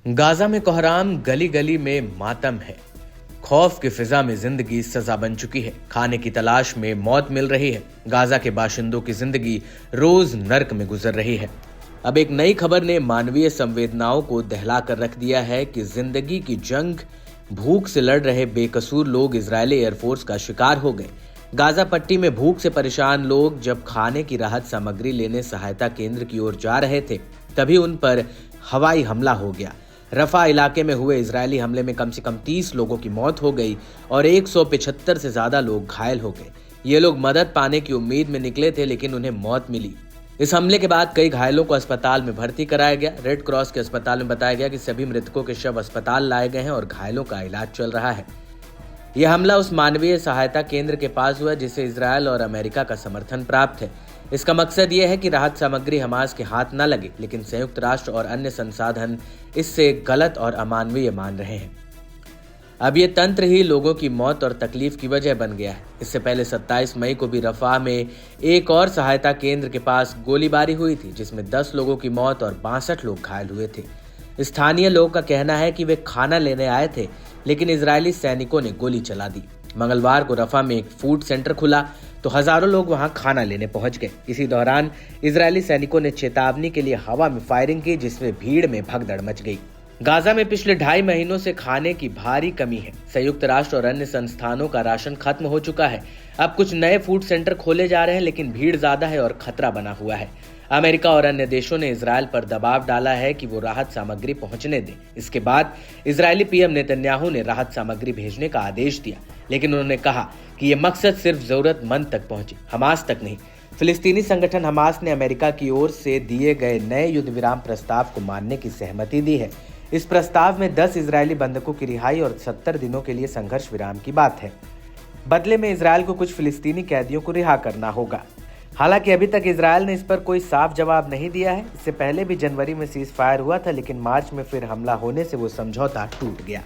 Gaza में कोहराम, गली गली में मातम है। खौफ की फिजा में जिंदगी सजा बन चुकी है। खाने की तलाश में मौत मिल रही है। गाजा के बाशिंदों की जिंदगी रोज नर्क में गुजर रही है। अब एक नई खबर ने मानवीय संवेदनाओं को दहला कर रख दिया है कि जिंदगी की जंग, भूख से लड़ रहे बेकसूर लोग इजरायली एयरफोर्स का शिकार हो गए। गाजा पट्टी में भूख से परेशान लोग जब खाने की राहत सामग्री लेने सहायता केंद्र की ओर जा रहे थे, तभी उन पर हवाई हमला हो गया। रफा इलाके में हुए इजरायली हमले में कम से कम 30 लोगों की मौत हो गई और 175 से ज्यादा लोग घायल हो गए। ये लोग मदद पाने की उम्मीद में निकले थे, लेकिन उन्हें मौत मिली। इस हमले के बाद कई घायलों को अस्पताल में भर्ती कराया गया। रेड क्रॉस के अस्पताल में बताया गया कि सभी मृतकों के शव अस्पताल लाए गए हैं और घायलों का इलाज चल रहा है। यह हमला उस मानवीय सहायता केंद्र के पास हुआ जिसे इजरायल और अमेरिका का समर्थन प्राप्त है। इसका मकसद यह है कि राहत सामग्री हमास के हाथ न लगे, लेकिन संयुक्त राष्ट्र और अन्य संसाधन इससे गलत और अमानवीय मान रहे हैं। अब ये तंत्र ही लोगों की मौत और तकलीफ की वजह बन गया है। इससे पहले 27 मई को भी रफाह में एक और सहायता केंद्र के पास गोलीबारी हुई थी, जिसमें 10 लोगों की मौत और 62 लोग घायल हुए थे। स्थानीय लोगों का कहना है कि वे खाना लेने आए थे, लेकिन इजरायली सैनिकों ने गोली चला दी। मंगलवार को रफा में एक फूड सेंटर खुला तो हजारों लोग वहां खाना लेने पहुंच गए। इसी दौरान इजरायली सैनिकों ने चेतावनी के लिए हवा में फायरिंग की, जिसमें भीड़ में भगदड़ मच गई। गाजा में पिछले 2.5 महीनों से खाने की भारी कमी है। संयुक्त राष्ट्र और अन्य संस्थानों का राशन खत्म हो चुका है। अब कुछ नए फूड सेंटर खोले जा रहे हैं, लेकिन भीड़ ज्यादा है और खतरा बना हुआ है। अमेरिका और अन्य देशों ने इजरायल पर दबाव डाला है कि वो राहत सामग्री पहुंचने दे। इसके बाद इजरायली पीएम नेतन्याहू ने राहत सामग्री भेजने का आदेश दिया, लेकिन उन्होंने कहा कि ये मकसद सिर्फ जरूरतमंद तक पहुंचे, हमास तक नहीं। फिलिस्तीनी संगठन हमास ने अमेरिका की ओर से दिए गए नए युद्ध विराम प्रस्ताव को मानने की सहमति दी है। इस प्रस्ताव में 10 इजरायली बंधकों की रिहाई और 70 दिनों के लिए संघर्ष विराम की बात है। बदले में इजरायल को कुछ फिलिस्तीनी कैदियों को रिहा करना होगा। हालांकि अभी तक इजरायल ने इस पर कोई साफ जवाब नहीं दिया है। इससे पहले भी जनवरी में सीज फायर हुआ था, लेकिन मार्च में फिर हमला होने से वो समझौता टूट गया।